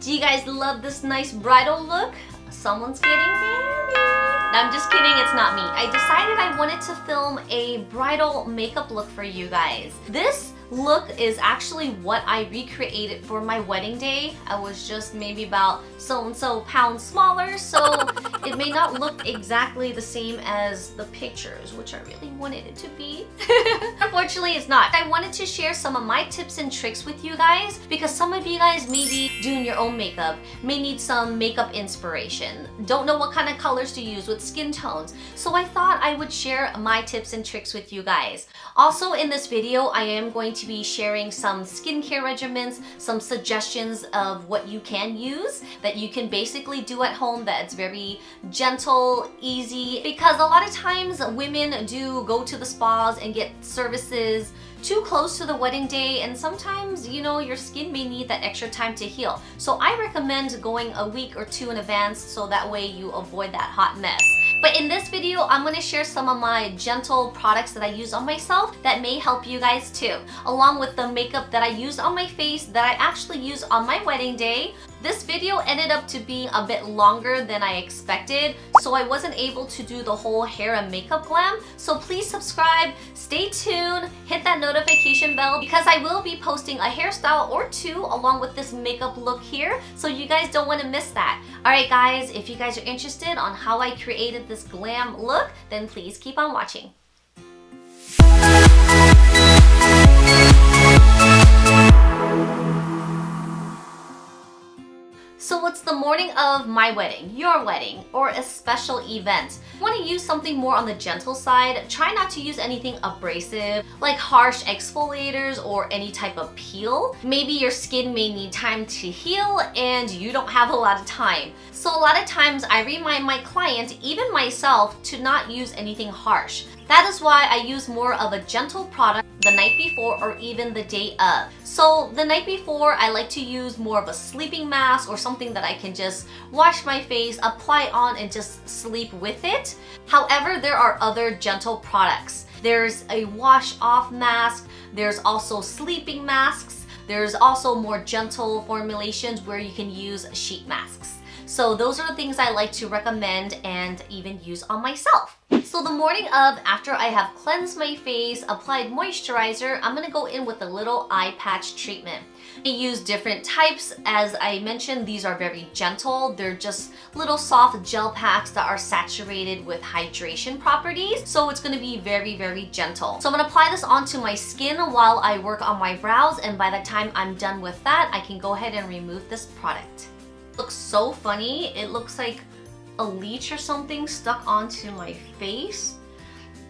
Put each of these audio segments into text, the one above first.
Do you guys love this nice bridal look? Someone's getting married. No, I'm just kidding, it's not me. I decided I wanted to film a bridal makeup look for you guys. This look is actually what I recreated for my wedding day. I was just maybe about so-and-so pounds smaller, so it may not look exactly the same as the pictures, which I really wanted it to be. Unfortunately, it's not. I wanted to share some of my tips and tricks with you guys because some of you guys may be doing your own makeup, may need some makeup inspiration, don't know what kind of colors to use with skin tones. So I thought I would share my tips and tricks with you guys. Also in this video, I am going to be sharing some skincare regimens, some suggestions of what you can use that you can basically do at home that's very gentle, easy, because a lot of times women do go to the spas and get services too close to the wedding day, and sometimes, you know, your skin may need that extra time to heal. So I recommend going a week or two in advance so that way you avoid that hot mess. But in this video, I'm going to share some of my gentle products that I use on myself that may help you guys too, along with the makeup that I used on my face that I actually used on my wedding day. This video ended up to being a bit longer than I expected, so I wasn't able to do the whole hair and makeup glam. So please subscribe, stay tuned, hit that notification bell because I will be posting a hairstyle or two along with this makeup look here, so you guys don't want to miss that. Alright guys, if you guys are interested on how I created this glam look, then please keep on watching. So it's the morning of my wedding, your wedding, or a special event. You want to use something more on the gentle side. Try not to use anything abrasive, like harsh exfoliators or any type of peel. Maybe your skin may need time to heal and you don't have a lot of time. So a lot of times I remind my client, even myself, to not use anything harsh. That is why I use more of a gentle product the night before or even the day of. So the night before, I like to use more of a sleeping mask or something that I can just wash my face, apply on, and just sleep with it. However, there are other gentle products. There's a wash off mask, there's also sleeping masks, there's also more gentle formulations where you can use sheet masks. So those are the things I like to recommend and even use on myself. So the morning of, after I have cleansed my face, applied moisturizer, I'm going to go in with a little eye patch treatment. I use different types. As I mentioned, these are very gentle. They're just little soft gel packs that are saturated with hydration properties. So it's going to be very, very gentle. So I'm going to apply this onto my skin while I work on my brows. And by the time I'm done with that, I can go ahead and remove this product. It looks so funny. It looks like a leech or something stuck onto my face.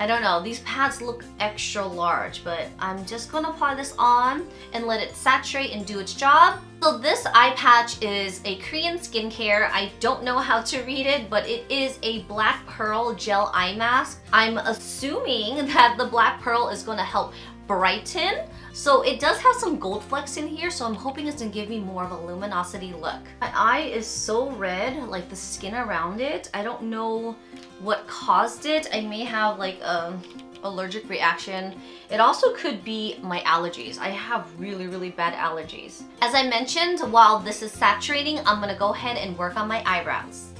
I don't know, these pads look extra large, but I'm just gonna apply this on and let it saturate and do its job. So this eye patch is a Korean skincare. I don't know how to read it, but it is a black pearl gel eye mask. I'm assuming that the black pearl is gonna help brighten. So it does have some gold flecks in here, so I'm hoping it's gonna give me more of a luminosity look. My eye is so red, like the skin around it. I don't know what caused it. I may have like a allergic reaction. It also could be my allergies. I have really, really bad allergies. As I mentioned, while this is saturating, I'm gonna go ahead and work on my eyebrows.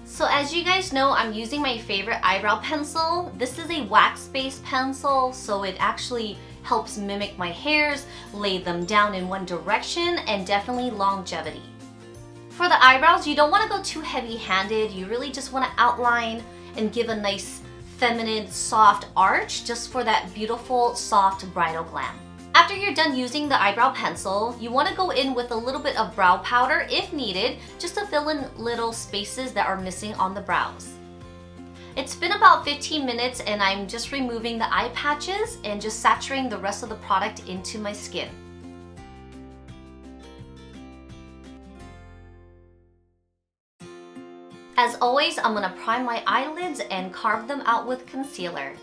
So as you guys know, I'm using my favorite eyebrow pencil. This is a wax-based pencil, so it actually helps mimic my hairs, lay them down in one direction, and definitely longevity. For the eyebrows, you don't want to go too heavy-handed. You really just want to outline and give a nice feminine, soft arch just for that beautiful, soft bridal glam. After you're done using the eyebrow pencil, you want to go in with a little bit of brow powder if needed, just to fill in little spaces that are missing on the brows. It's been about 15 minutes and I'm just removing the eye patches and just saturating the rest of the product into my skin. As always, I'm going to prime my eyelids and carve them out with concealer.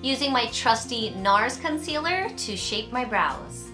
Using my trusty NARS concealer to shape my brows.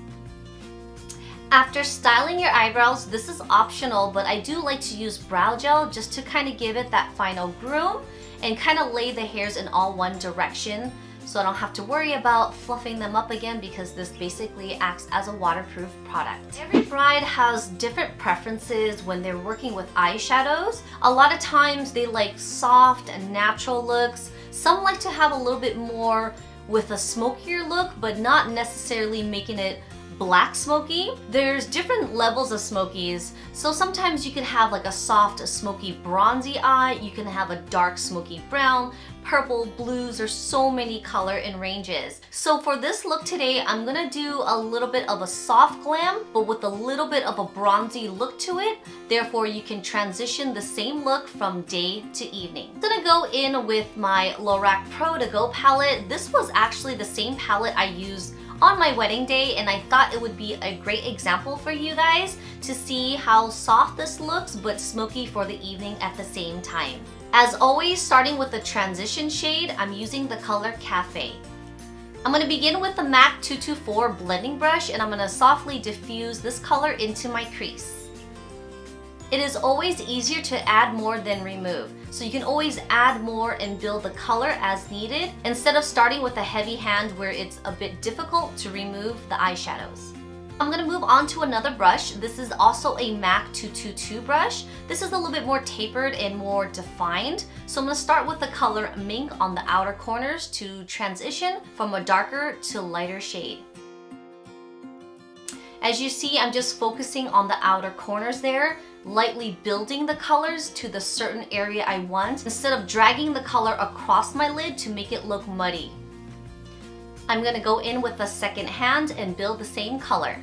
After styling your eyebrows, this is optional, but I do like to use brow gel just to kind of give it that final groom and kind of lay the hairs in all one direction so I don't have to worry about fluffing them up again because this basically acts as a waterproof product. Every bride has different preferences when they're working with eyeshadows. A lot of times they like soft and natural looks. Some like to have a little bit more with a smokier look, but not necessarily making it black smoky. There's different levels of smokies. So sometimes you can have like a soft, smoky, bronzy eye. You can have a dark, smoky brown, purple, blues. There's so many color and ranges. So for this look today, I'm gonna do a little bit of a soft glam, but with a little bit of a bronzy look to it. Therefore, you can transition the same look from day to evening. I'm gonna go in with my Lorac Pro To Go palette. This was actually the same palette I used on my wedding day, and I thought it would be a great example for you guys to see how soft this looks but smoky for the evening at the same time. As always, starting with the transition shade, I'm using the color Cafe. I'm going to begin with the MAC 224 blending brush, and I'm going to softly diffuse this color into my crease. It is always easier to add more than remove, so you can always add more and build the color as needed instead of starting with a heavy hand where it's a bit difficult to remove the eyeshadows. I'm going to move on to another brush. This is also a MAC 222 brush. This is a little bit more tapered and more defined. So I'm going to start with the color Mink on the outer corners to transition from a darker to lighter shade. As you see, I'm just focusing on the outer corners there, lightly building the colors to the certain area I want instead of dragging the color across my lid to make it look muddy. I'm going to go in with the second hand and build the same color.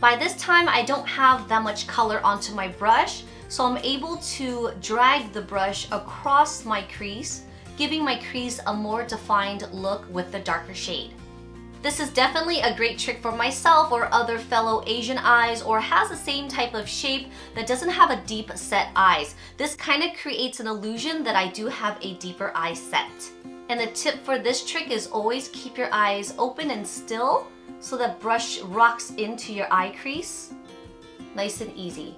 By this time, I don't have that much color onto my brush, so I'm able to drag the brush across my crease, giving my crease a more defined look with the darker shade. This is definitely a great trick for myself or other fellow Asian eyes or has the same type of shape that doesn't have a deep set eyes. This kind of creates an illusion that I do have a deeper eye set. And the tip for this trick is always keep your eyes open and still so that brush rocks into your eye crease. Nice and easy.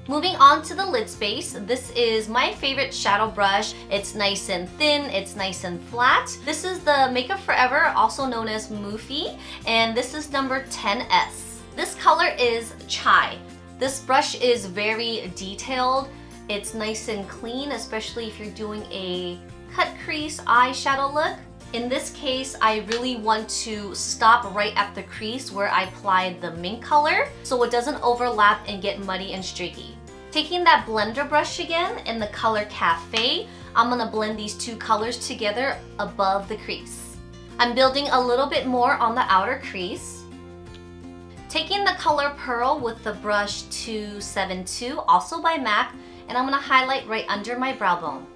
Moving on to the lid space, this is my favorite shadow brush. It's nice and thin, it's nice and flat. This is the Makeup Forever, also known as Moofy, and this is number 10S. This color is Chai. This brush is very detailed. It's nice and clean, especially if you're doing a cut crease eyeshadow look. In this case, I really want to stop right at the crease where I applied the mink color so it doesn't overlap and get muddy and streaky. Taking that blender brush again in the color Cafe, I'm going to blend these two colors together above the crease. I'm building a little bit more on the outer crease. Taking the color Pearl with the brush 272, also by MAC, and I'm going to highlight right under my brow bone.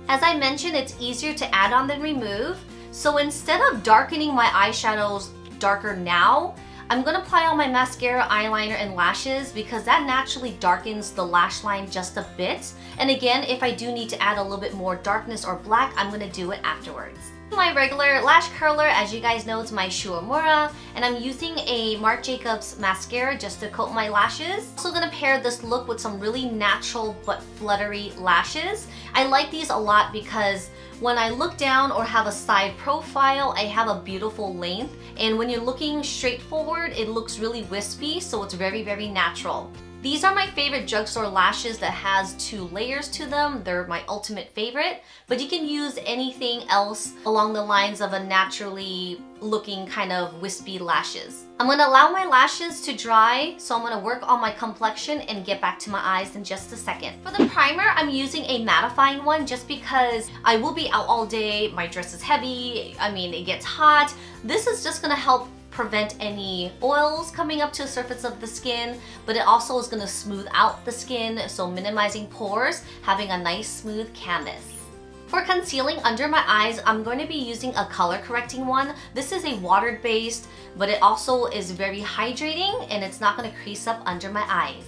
As I mentioned, it's easier to add on than remove. So instead of darkening my eyeshadows darker now, I'm going to apply on my mascara, eyeliner, and lashes because that naturally darkens the lash line just a bit. And again, if I do need to add a little bit more darkness or black, I'm going to do it afterwards. My regular lash curler, as you guys know, it's my Shuamura, and I'm using a Marc Jacobs mascara just to coat my lashes. Also gonna pair this look with some really natural but fluttery lashes. I like these a lot because when I look down or have a side profile, I have a beautiful length, and when you're looking straight forward, it looks really wispy, so it's very, very natural. These are my favorite drugstore lashes that has 2 layers to them. They're my ultimate favorite, but you can use anything else along the lines of a naturally looking kind of wispy lashes. I'm gonna allow my lashes to dry, so I'm gonna work on my complexion and get back to my eyes in just a second. For the primer, I'm using a mattifying one just because I will be out all day, my dress is heavy, it gets hot. This is just gonna help prevent any oils coming up to the surface of the skin, but it also is going to smooth out the skin, so minimizing pores, having a nice smooth canvas. For concealing under my eyes, I'm going to be using a color correcting one. This is a water based, but it also is very hydrating and it's not going to crease up under my eyes.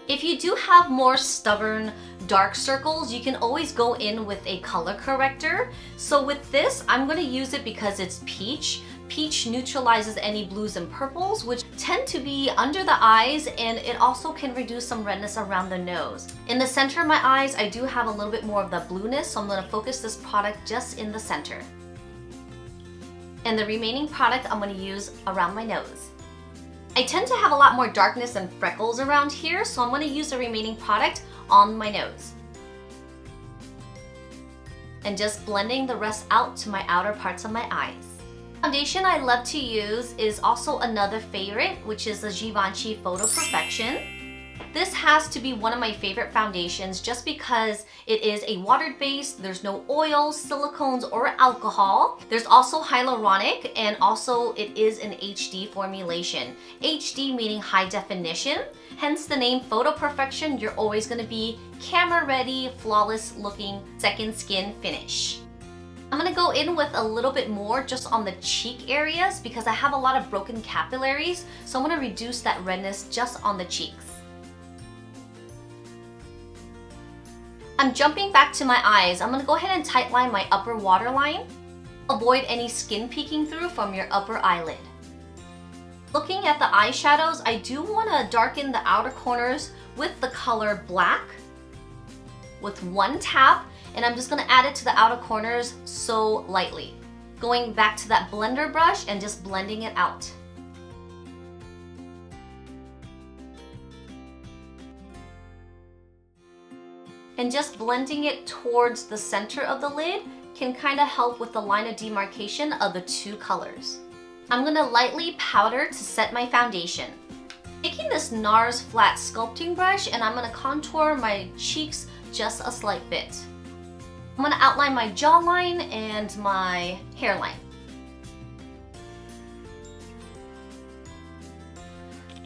If you do have more stubborn dark circles, you can always go in with a color corrector. So with this, I'm going to use it because it's peach. Peach neutralizes any blues and purples, which tend to be under the eyes, and it also can reduce some redness around the nose. In the center of my eyes, I do have a little bit more of the blueness, so I'm going to focus this product just in the center. And the remaining product I'm going to use around my nose. I tend to have a lot more darkness and freckles around here, so I'm going to use the remaining product on my nose. And just blending the rest out to my outer parts of my eyes. Foundation I love to use is also another favorite, which is the Givenchy Photo Perfection. This has to be one of my favorite foundations just because it is a water-based, there's no oils, silicones, or alcohol. There's also hyaluronic, and also it is an HD formulation. HD meaning high definition, hence the name Photo Perfection. You're always going to be camera ready, flawless looking second skin finish. I'm going to go in with a little bit more just on the cheek areas because I have a lot of broken capillaries, so I'm going to reduce that redness just on the cheeks. I'm jumping back to my eyes. I'm going to go ahead and tightline my upper waterline. Avoid any skin peeking through from your upper eyelid. Looking at the eyeshadows, I do want to darken the outer corners with the color black with one tap, and I'm just going to add it to the outer corners so lightly. Going back to that blender brush and just blending it out. And just blending it towards the center of the lid can kind of help with the line of demarcation of the two colors. I'm going to lightly powder to set my foundation. Taking this NARS flat sculpting brush, and I'm going to contour my cheeks just a slight bit. I'm going to outline my jawline and my hairline.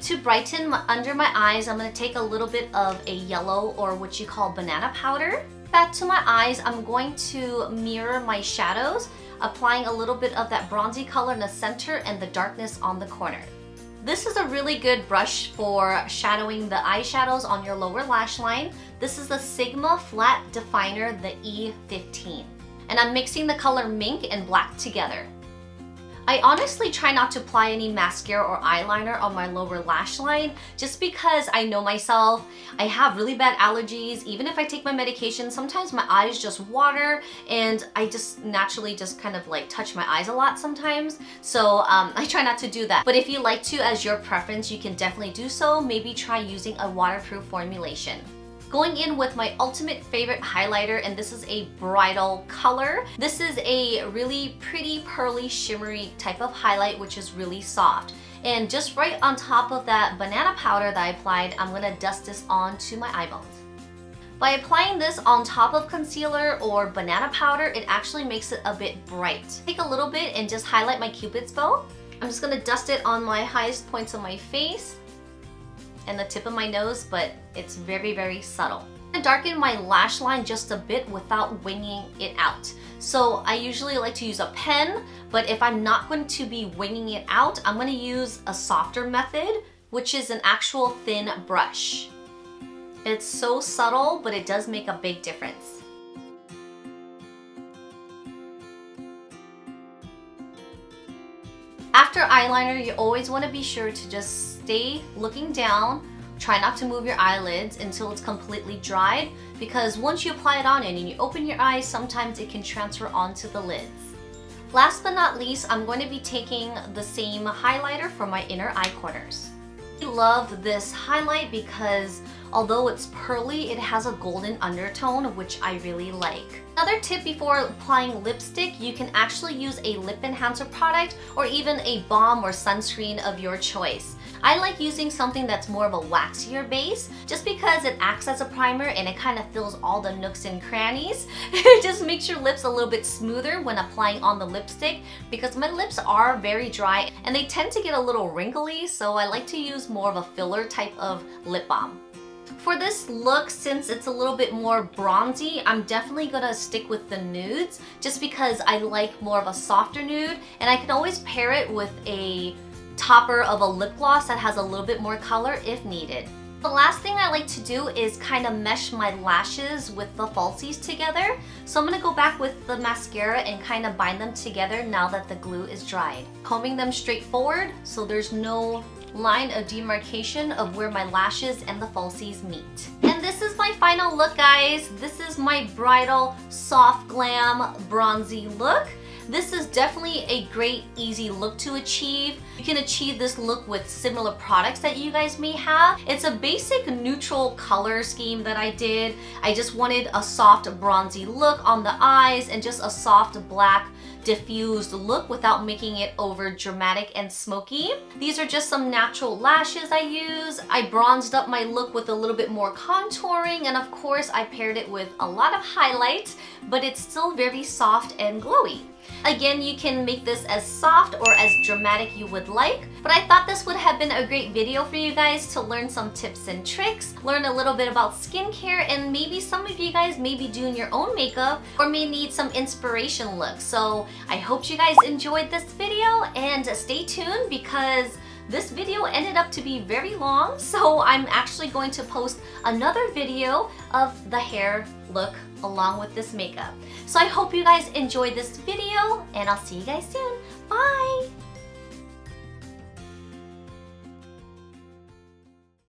To brighten under my eyes, I'm going to take a little bit of a yellow, or what you call banana powder. Back to my eyes, I'm going to mirror my shadows, applying a little bit of that bronzy color in the center and the darkness on the corner. This is a really good brush for shadowing the eyeshadows on your lower lash line. This is the Sigma Flat Definer, the E15. And I'm mixing the color mink and black together. I honestly try not to apply any mascara or eyeliner on my lower lash line just because I know myself. I have really bad allergies. Even if I take my medication, sometimes my eyes just water, and I just naturally just kind of like touch my eyes a lot sometimes. So I try not to do that. But if you like to, as your preference, you can definitely do so. Maybe try using a waterproof formulation. Going in with my ultimate favorite highlighter, and this is a bridal color. This is a really pretty pearly shimmery type of highlight, which is really soft. And just right on top of that banana powder that I applied, I'm gonna dust this onto my eyeballs. By applying this on top of concealer or banana powder, it actually makes it a bit bright. Take a little bit and just highlight my Cupid's bow. I'm just gonna dust it on my highest points of my face and the tip of my nose, but it's very, very subtle. I'm gonna darken my lash line just a bit without winging it out. So I usually like to use a pen, but if I'm not going to be winging it out, I'm gonna use a softer method, which is an actual thin brush. It's so subtle, but it does make a big difference. After eyeliner, you always want to be sure to just stay looking down. Try not to move your eyelids until it's completely dried, because once you apply it on and you open your eyes, sometimes it can transfer onto the lids. Last but not least, I'm going to be taking the same highlighter for my inner eye corners. I love this highlight because although it's pearly, it has a golden undertone, which I really like. Another tip before applying lipstick, you can actually use a lip enhancer product or even a balm or sunscreen of your choice. I like using something that's more of a waxier base just because it acts as a primer and it kind of fills all the nooks and crannies. It just makes your lips a little bit smoother when applying on the lipstick because my lips are very dry and they tend to get a little wrinkly, so I like to use more of a filler type of lip balm. For this look, since it's a little bit more bronzy, I'm definitely gonna stick with the nudes just because I like more of a softer nude, and I can always pair it with a topper of a lip gloss that has a little bit more color if needed. The last thing I like to do is kind of mesh my lashes with the falsies together. So I'm gonna go back with the mascara and kind of bind them together now that the glue is dried. Combing them straight forward so there's no line of demarcation of where my lashes and the falsies meet. And this is my final look, guys. This is my bridal soft glam bronzy look. This is definitely a great, easy look to achieve. You can achieve this look with similar products that you guys may have. It's a basic neutral color scheme that I did. I just wanted a soft bronzy look on the eyes and just a soft black diffused look without making it over dramatic and smoky. These are just some natural lashes I use. I bronzed up my look with a little bit more contouring, and of course I paired it with a lot of highlights, but it's still very soft and glowy. Again, you can make this as soft or as dramatic you would like, but I thought this would have been a great video for you guys to learn some tips and tricks, learn a little bit about skincare, and maybe some of you guys may be doing your own makeup or may need some inspiration looks. So I hope you guys enjoyed this video, and stay tuned because this video ended up to be very long, so I'm actually going to post another video of the hair look along with this makeup. So I hope you guys enjoyed this video, and I'll see you guys soon. Bye!